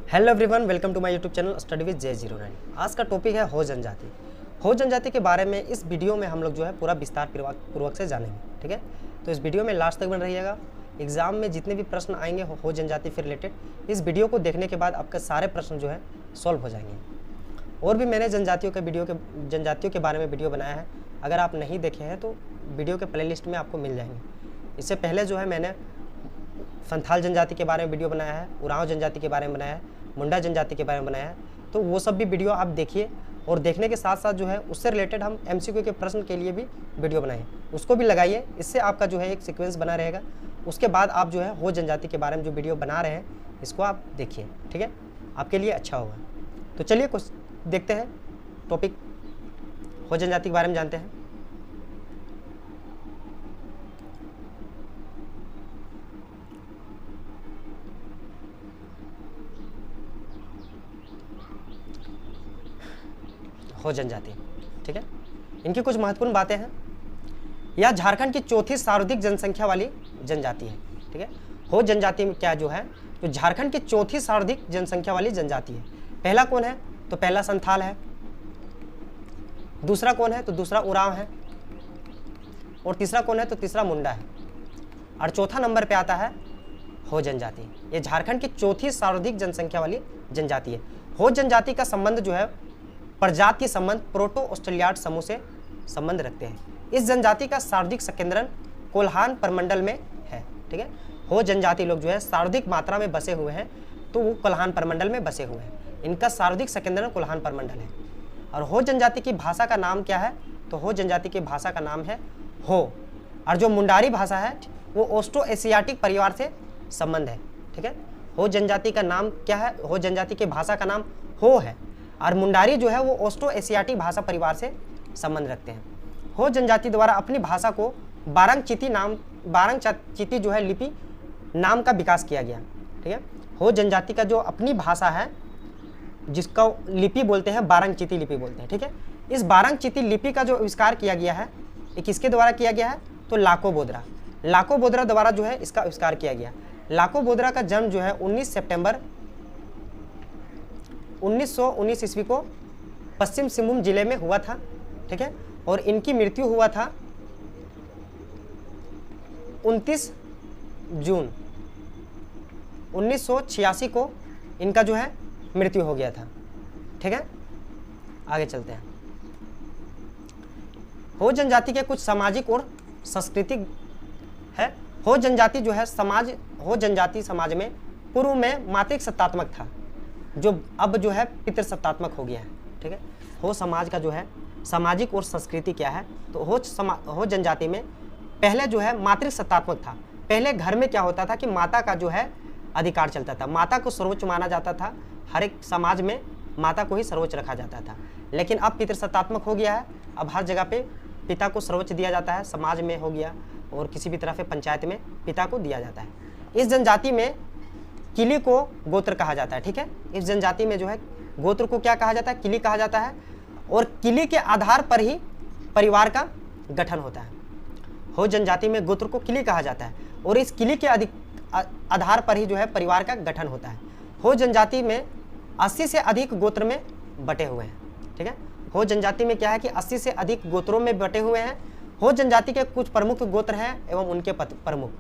Hello everyone, welcome to my YouTube channel study with J09। आज का topic है हो जनजाति। हो जनजाति के बारे में इस वीडियो में हम लोग जो है पूरा विस्तार पूर्वक से जानेंगे। ठीक है, तो इस वीडियो में लास्ट तक बन रहिएगा। एग्जाम में जितने भी प्रश्न आएंगे हो जनजाति से रिलेटेड, इस वीडियो को देखने के बाद आपके सारे प्रश्न जो है सॉल्व हो जाएंगे। और भी मैंने जनजातियों के बारे में वीडियो बनाया है, अगर आप नहीं देखे हैं तो वीडियो के प्ले लिस्ट में आपको मिल जाएंगे। इससे पहले जो है मैंने संथाल जनजाति के बारे में वीडियो बनाया है, उरांव जनजाति के बारे में बनाया है, मुंडा जनजाति के बारे में बनाया है। तो वो सब भी वीडियो आप देखिए, और देखने के साथ साथ जो है उससे रिलेटेड हम MCQ के प्रश्न के लिए भी वीडियो बनाए, उसको भी लगाइए। इससे आपका जो है एक सीक्वेंस बना रहेगा। उसके बाद आप जो है हो जनजाति के बारे में जो वीडियो बना रहे हैं इसको आप देखिए। ठीक है, आपके लिए अच्छा होगा। तो चलिए कुछ देखते हैं टॉपिक, हो जनजाति के बारे में जानते हैं। हो जनजाति, ठीक है, इनकी कुछ महत्वपूर्ण बातें हैं। यह झारखंड की चौथी सर्वाधिक जनसंख्या वाली जनजाति है। ठीक है, हो जनजाति में क्या जो है, जो झारखंड की चौथी सर्वाधिक जनसंख्या वाली जनजाति है। पहला कौन है, तो पहला संथाल है। दूसरा कौन है, तो दूसरा उरांव है। और तीसरा कौन है, तो तीसरा मुंडा है। और चौथा नंबर पे आता है हो जनजाति। ये झारखंड की चौथी सर्वाधिक जनसंख्या वाली जनजाति है। हो जनजाति का संबंध जो है प्रजाति संबंध प्रोटो ऑस्ट्रेलियाड समूह से संबंध रखते हैं। इस जनजाति का सर्वाधिक संकेंद्रण कोल्हान परमंडल में है। ठीक है, हो जनजाति लोग जो है सर्वाधिक मात्रा में बसे हुए हैं, तो वो कोल्हान परमंडल में बसे हुए हैं। इनका सर्वाधिक संकेंद्रण कोल्हान परमंडल है। और हो जनजाति की भाषा का नाम क्या है, तो हो जनजाति की भाषा का नाम है हो। और जो मुंडारी भाषा है वो ऑस्ट्रो एशियाटिक परिवार से संबंध है। ठीक है, हो जनजाति का नाम क्या है, हो जनजाति की भाषा का नाम हो है। और मुंडारी जो है वो ऑस्ट्रो एशियाटिक भाषा परिवार से संबंध रखते हैं। हो जनजाति द्वारा अपनी भाषा को बारंग चिती जो है लिपि नाम का विकास किया गया। ठीक है, हो जनजाति का जो अपनी भाषा है जिसका लिपि बोलते हैं बारंग चिती लिपि बोलते हैं। ठीक है, इस बारंग चिती लिपि का जो आविष्कार किया गया है ये किसके द्वारा किया गया है, तो लाको बोद्रा द्वारा जो है इसका आविष्कार किया गया। लाको बोद्रा का जन्म जो है 19 सितंबर 1919 ईस्वी को पश्चिम सिंहभूम जिले में हुआ था। ठीक है, और इनकी मृत्यु हुआ था 29 जून 1986 को इनका जो है मृत्यु हो गया था। ठीक है, आगे चलते हैं। हो जनजाति के कुछ सामाजिक और सांस्कृतिक है। हो जनजाति जो है हो जनजाति समाज में पूर्व में मातृ सत्तात्मक था, जो अब जो है पितृसत्तात्मक हो गया है। ठीक है, हो समाज का जो है सामाजिक और संस्कृति क्या है, तो हो जनजाति में पहले जो है मातृ सत्तात्मक था। पहले घर में क्या होता था कि माता का जो है अधिकार चलता था, माता को सर्वोच्च माना जाता था। हर एक समाज में माता को ही सर्वोच्च रखा जाता था। लेकिन अब पितृसत्तात्मक हो गया है, अब हर जगह पे पिता को सर्वोच्च दिया जाता है। समाज में हो गया और किसी भी तरह से पंचायत में पिता को दिया जाता है। इस जनजाति में किली को गोत्र कहा जाता है। ठीक है, इस जनजाति में जो है गोत्र को क्या कहा जाता है, किली कहा जाता है। और किली के आधार पर ही परिवार का गठन होता है। हो जनजाति में गोत्र को किली कहा जाता है और इस किली के आधार पर ही जो है परिवार का गठन होता है। हो जनजाति में 80 से अधिक गोत्र में बटे हुए हैं। ठीक है, हो जनजाति में क्या है कि 80 से अधिक गोत्रों में बटे हुए हैं। हो जनजाति के कुछ प्रमुख गोत्र हैं एवं उनके प्रमुख।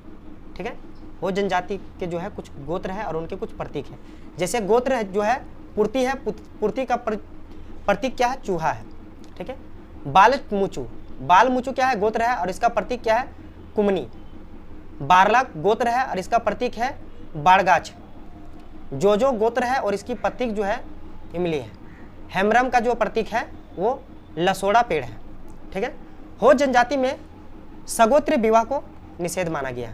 ठीक है, हो जनजाति के जो है कुछ गोत्र है और उनके कुछ प्रतीक है। जैसे गोत्र जो है पूर्ति है, पूर्ति का प्रतीक क्या है, चूहा है। ठीक है, बालमुचु क्या है, गोत्र है और इसका प्रतीक क्या है, कुमनी। बारला गोत्र है और इसका प्रतीक है बाड़गाछ। जोजो गोत्र है और इसकी प्रतीक जो है इमली है। हेमरम का जो प्रतीक है वो लसोड़ा पेड़ है। ठीक है, हो जनजाति में सगोत्र विवाह को निषेध माना गया।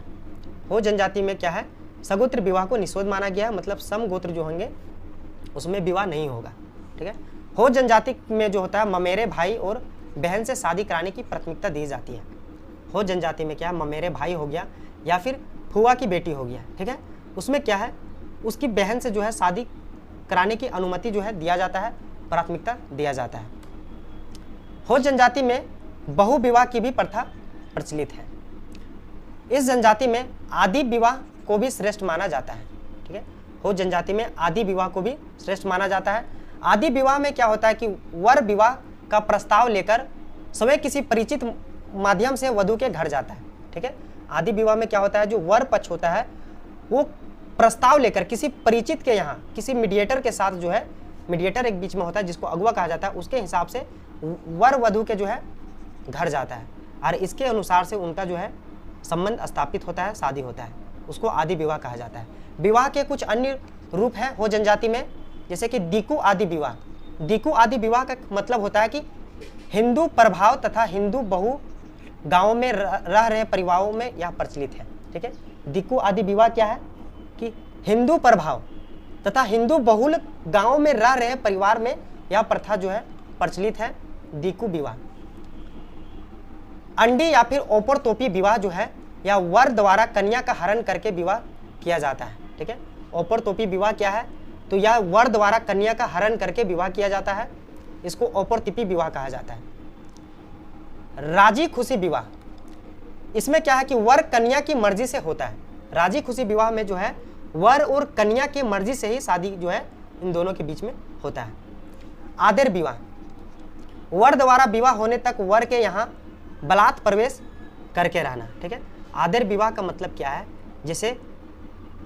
हो जनजाति में क्या है, सगोत्र विवाह को निषेध माना गया, मतलब समगोत्र जो होंगे उसमें विवाह नहीं होगा। ठीक है, हो जनजाति में जो होता है ममेरे भाई और बहन से शादी कराने की प्राथमिकता दी जाती है। हो जनजाति में क्या है, ममेरे भाई हो गया या फिर फुआ की बेटी हो गया। ठीक है, उसमें क्या है, उसकी बहन से जो है शादी कराने की अनुमति जो है दिया जाता है, प्राथमिकता दिया जाता है। हो जनजाति में बहु विवाह की भी प्रथा प्रचलित है। इस जनजाति में आदि विवाह को भी श्रेष्ठ माना जाता है। ठीक है, हो जनजाति में आदि विवाह को भी श्रेष्ठ माना जाता है। आदि विवाह में क्या होता है कि वर विवाह का प्रस्ताव लेकर स्वयं किसी परिचित माध्यम से वधु के घर जाता है। ठीक है, आदि विवाह में क्या होता है, जो वर पक्ष होता है वो प्रस्ताव लेकर किसी परिचित के यहाँ किसी मीडिएटर के साथ जो है, मीडिएटर एक बीच में होता है जिसको अगुआ कहा जाता है, उसके हिसाब से वर वधु के जो है घर जाता है और इसके अनुसार से उनका जो है संबंध स्थापित होता है, शादी होता है, उसको आदि विवाह कहा जाता है। विवाह के कुछ अन्य रूप हैं हो जनजाति में, जैसे कि दीकू आदि विवाह। दीकू आदि विवाह का मतलब होता है कि हिंदू प्रभाव तथा हिंदू बहु गांवों में रह रहे परिवारों में यह प्रचलित है। ठीक है, दीकू आदि विवाह क्या है कि हिंदू प्रभाव तथा हिंदू बहुल गांवों में रह रहे परिवार में यह प्रथा जो है प्रचलित है, दीकू विवाह। अंडी या फिर ओपर तोपी विवाह जो है या वर द्वारा कन्या का हरण करके विवाह किया जाता है। ठीक है, ओपर तोपी विवाह क्या है, तो यह वर द्वारा कन्या का हरण करके विवाह किया जाता है, इसको ओपर तिपी विवाह कहा जाता है। राजी खुशी विवाह, इसमें क्या है कि वर कन्या की मर्जी से होता है। राजी खुशी विवाह में जो है वर और कन्या की मर्जी से ही शादी जो है इन दोनों के बीच में होता है। आदर विवाह, वर द्वारा विवाह होने तक वर के यहाँ बलात् प्रवेश करके रहना। ठीक है, आदर विवाह का मतलब क्या है, जैसे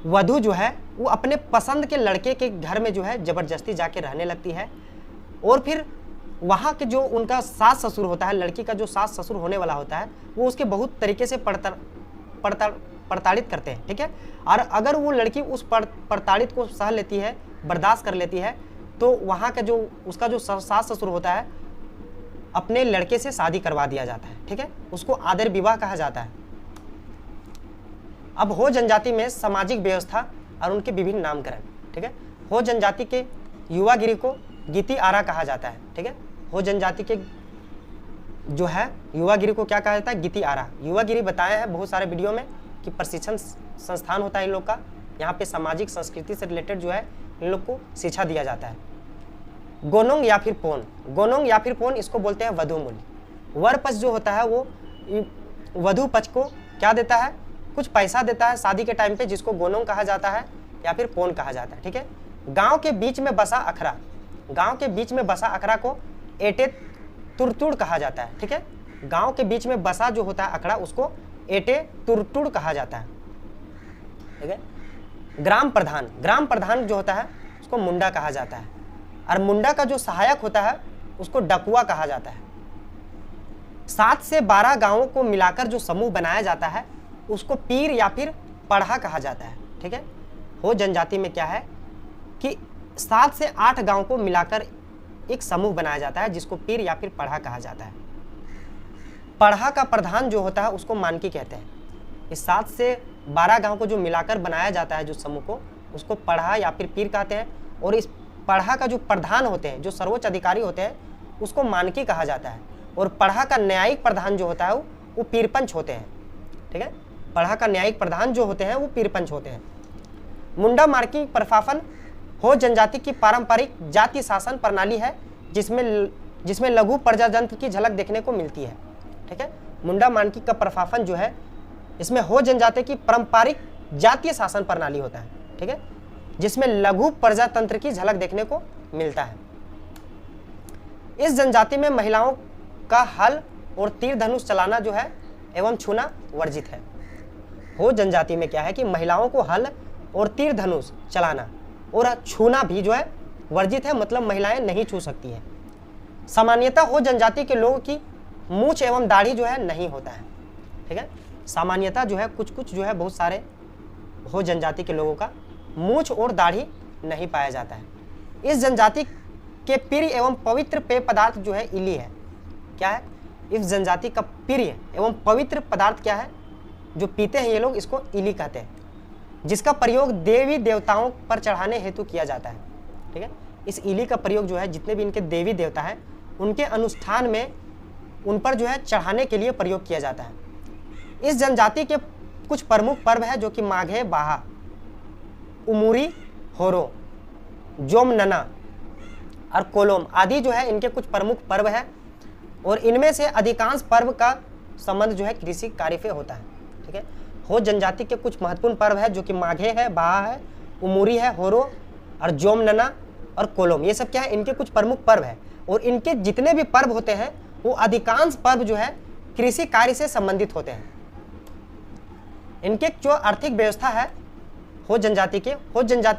वधु जो है वो अपने पसंद के लड़के के घर में जो है जबरदस्ती जाके रहने लगती है और फिर वहाँ के जो उनका सास ससुर होता है, लड़की का जो सास ससुर होने वाला होता है, वो उसके बहुत तरीके से प्रताड़ित करते हैं। ठीक है, और अगर वो लड़की उस प्रताड़ित को सह लेती है, बर्दाश्त कर लेती है, तो वहाँ का जो उसका जो सास ससुर होता है अपने लड़के से शादी करवा दिया जाता है। ठीक है, उसको आदर विवाह कहा जाता है। अब हो जनजाति में सामाजिक व्यवस्था और उनके विभिन्न नामकरण। ठीक है, हो जनजाति के युवागिरी को गीति आरा कहा जाता है। ठीक है, हो जनजाति के जो है युवागिरी को क्या कहा जाता है, गीति आरा। युवागिरी बताया है बहुत सारे वीडियो में कि प्रशिक्षण संस्थान होता है इन लोग का, यहाँ पे सामाजिक संस्कृति से रिलेटेड जो है इन लोग को शिक्षा दिया जाता है। गोनोंग या फिर पोन, गोनोंग या फिर पोन इसको बोलते हैं वधु मूल्य। वर पक्ष जो होता है वो वधु पक्ष को क्या देता है, कुछ पैसा देता है शादी के टाइम पे, जिसको गोनोंग कहा जाता है या फिर पोन कहा जाता है। ठीक है, गांव के बीच में बसा अखरा, गांव के बीच में बसा अखरा को एटे तुरतुड़ कहा जाता है। ठीक है, गांव के बीच में बसा जो होता है अखड़ा उसको एटे तुरतुड़ कहा जाता है। ठीक है, ग्राम प्रधान, ग्राम प्रधान जो होता है उसको मुंडा कहा जाता है और मुंडा का जो सहायक होता है उसको डकुआ कहा जाता है। 7 से 12 गांवों को मिलाकर जो समूह बनाया जाता है उसको पीर या फिर पढ़ा कहा जाता है। ठीक है, हो जनजाति में क्या है कि 7 से 8 गांव को मिलाकर एक समूह बनाया जाता है जिसको पीर या फिर पढ़ा कहा जाता है। पढ़ा का प्रधान जो होता है उसको मानकी कहते हैं। इस 7 से 12 गांव को जो मिलाकर बनाया जाता है जो समूह को, उसको पढ़ा या फिर पीर कहते हैं। और इस पढ़ा का जो प्रधान होते हैं, जो सर्वोच्च अधिकारी होते हैं, उसको मानकी कहा जाता है। और पढ़ा का न्यायिक प्रधान जो होता है वो पीरपंच होते हैं। ठीक है, पढ़ा का न्यायिक प्रधान जो होते हैं वो पीरपंच होते हैं। मुंडा प्रफाफन हो जनजाति की पारंपरिक जाति शासन प्रणाली है जिसमें लघु प्रजातंत्र की झलक देखने को मिलती है। ठीक है, मुंडा मानकी का प्रफाफन जो है इसमें हो जनजाति की पारंपरिक जातीय शासन प्रणाली होता है। ठीक है, जिसमें लघु प्रजातंत्र की झलक देखने को मिलता है। इस जनजाति में महिलाओं का हल और तीर धनुष चलाना जो है एवं छूना वर्जित है। हो जनजाति में क्या है कि महिलाओं को हल और तीर धनुष चलाना और छूना भी जो है वर्जित है, मतलब महिलाएं नहीं छू सकती हैं। सामान्यतः हो जनजाति के लोगों की मूछ एवं दाढ़ी जो है नहीं होता है। ठीक है, सामान्यतः जो है कुछ जो है बहुत सारे हो जनजाति के लोगों का मूछ और दाढ़ी नहीं पाया जाता है। इस जनजाति के प्रिय एवं पवित्र पेय पदार्थ जो है इली है। क्या है, इस जनजाति का प्रिय एवं पवित्र पदार्थ क्या है, जो पीते हैं ये लोग, इसको इली कहते हैं, जिसका प्रयोग देवी देवताओं पर चढ़ाने हेतु किया जाता है। ठीक है, इस इली का प्रयोग जो है जितने भी इनके देवी देवता हैं उनके अनुष्ठान में उन पर जो है चढ़ाने के लिए प्रयोग किया जाता है। इस जनजाति के कुछ प्रमुख पर्व है जो कि माघे बाहा, उमुरी होरो, जोम नना और कोलोम आदि जो है इनके कुछ प्रमुख पर्व है। और इनमें से अधिकांश पर्व का संबंध जो है कृषि कार्य से होता है। ठीक है, हो जनजाति के कुछ महत्वपूर्ण पर्व है जो कि माघे है, बाहा है, उमुरी है, होरो और जोमनना और कोलोम, ये सब क्या है, इनके कुछ प्रमुख पर्व है। और इनके जितने भी पर्व होते हैं वो अधिकांश पर्व जो है कृषि कार्य से संबंधित होते हैं। इनके जो आर्थिक व्यवस्था है हो जनजाति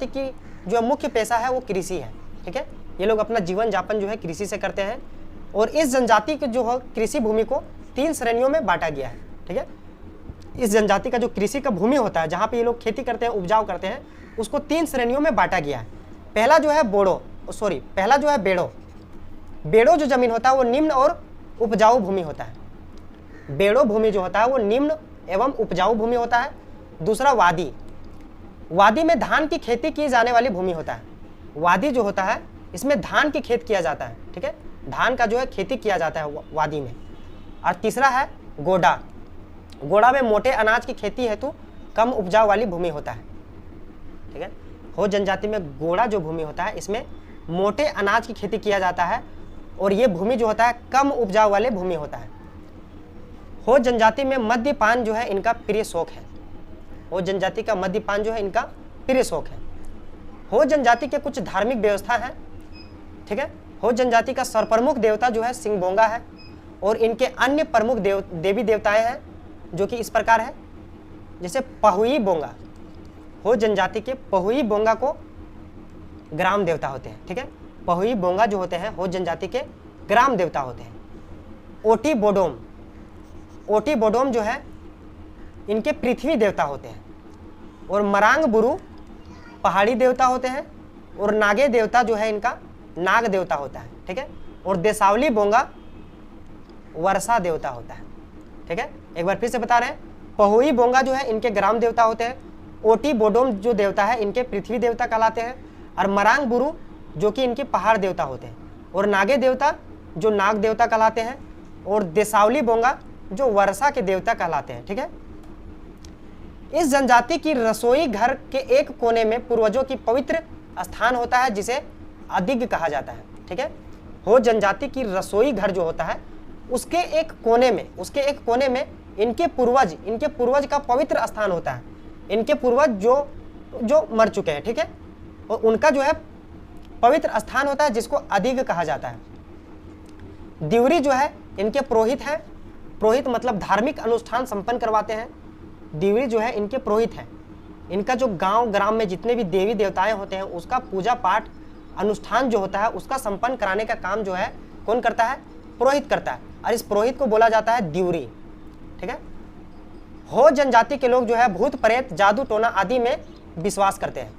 की जो मुख्य पेशा है वो कृषि है, ठीक है। ये लोग अपना जीवन यापन जो है कृषि से करते हैं। और इस जनजाति के जो है कृषि भूमि को 3 श्रेणियों में बांटा गया है, ठीक है। इस जनजाति का जो कृषि का भूमि होता है, जहाँ पे ये लोग खेती करते हैं, उपजाऊ करते हैं, उसको 3 श्रेणियों में बांटा गया है। पहला जो है बेड़ो। बेड़ो जो जमीन होता है वो निम्न और उपजाऊ भूमि होता है। बेड़ो भूमि जो होता है वो निम्न एवं उपजाऊ भूमि होता है। दूसरा वादी में धान की खेती की जाने वाली भूमि होता है। वादी जो होता है इसमें धान की खेत किया जाता है, ठीक है, धान का जो है खेती किया जाता है वादी में। और तीसरा है गोड़ा में मोटे अनाज की खेती हेतु कम उपजाऊ वाली भूमि होता है, ठीक है। हो जनजाति में गोड़ा जो भूमि होता है इसमें मोटे अनाज की खेती किया जाता है और ये भूमि जो होता है कम उपजाऊ वाले भूमि होता है। हो जनजाति में मद्यपान जो है इनका प्रिय शौक है। हो जनजाति का मद्यपान जो है इनका प्रिय शौक है। हो जनजाति के कुछ धार्मिक व्यवस्था है, ठीक है। हो जनजाति का सर्वप्रमुख देवता जो है सिंहबोंगा है और इनके अन्य प्रमुख देवी देवताएं हैं जो कि इस प्रकार है, जैसे पहुई बोंगा। हो जनजाति के पहुई बोंगा को ग्राम देवता होते हैं, ठीक है। पहुई बोंगा जो होते हैं हो जनजाति के ग्राम देवता होते हैं। ओटी बोडोम जो है इनके पृथ्वी देवता होते हैं। और मरांग बुरु पहाड़ी देवता होते हैं। और नागे देवता जो है इनका नाग देवता होता है, ठीक है। और देसावली बोंगा वर्षा देवता होता है, ठीक है। एक बार फिर से बता रहे हैं, पहुई बोंगा जो है इनके ग्राम देवता होते हैं। ओटी बोडोम जो देवता है इनके पृथ्वी देवता कहलाते हैं। और मरांग बुरु जो कि इनके पहाड़ देवता होते हैं। और नागे देवता जो नाग देवता कहलाते हैं। और देसावली बोंगा जो वर्षा के देवता कहलाते हैं, ठीक है। इस जनजाति की रसोई घर के एक कोने में पूर्वजों की पवित्र स्थान होता है जिसे अदिग कहा जाता है, ठीक है। हो जनजाति की रसोई घर जो होता है उसके एक कोने में इनके पूर्वज का पवित्र स्थान होता है। इनके पूर्वज जो मर चुके हैं, ठीक है, और उनका जो है पवित्र स्थान होता है जिसको अदिग कहा जाता है। दिवरी जो है इनके पुरोहित हैं। पुरोहित मतलब धार्मिक अनुष्ठान संपन्न करवाते हैं। दिवरी जो है इनके पुरोहित हैं। इनका जो ग्राम में जितने भी देवी देवताएं होते हैं उसका पूजा पाठ अनुष्ठान जो होता है उसका संपन्न कराने का काम जो है कौन करता है? पुरोहित करता है। और इस पुरोहित को बोला जाता है दिवरी, ठीक है। हो जनजाति के लोग जो है भूत प्रेत जादू टोना आदि में विश्वास करते हैं,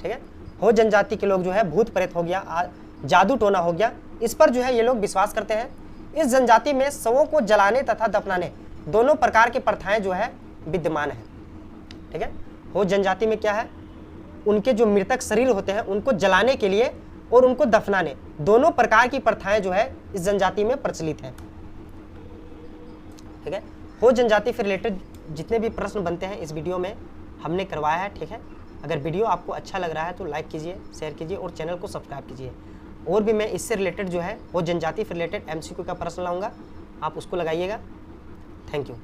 ठीक है। हो जनजाति के लोग जो है भूत प्रेत हो गया, जादू टोना हो गया, इस पर जो है ये लोग विश्वास करते हैं। इस जनजाति में शवों को जलाने तथा दफनाने दोनों प्रकार की प्रथाएं जो है विद्यमान है, ठीक है। हो जनजाति में क्या है, उनके जो मृतक शरीर होते हैं उनको जलाने के लिए और उनको दफनाने दोनों प्रकार की प्रथाएं जो है इस जनजाति में प्रचलित है, ठीक है। हो जनजाति से रिलेटेड जितने भी प्रश्न बनते हैं इस वीडियो में हमने करवाया है, ठीक है। अगर वीडियो आपको अच्छा लग रहा है तो लाइक कीजिए, शेयर कीजिए और चैनल को सब्सक्राइब कीजिए। और भी मैं इससे रिलेटेड जो है हो जनजाति से रिलेटेड MCQ का प्रश्न लाऊंगा, आप उसको लगाइएगा। Thank you.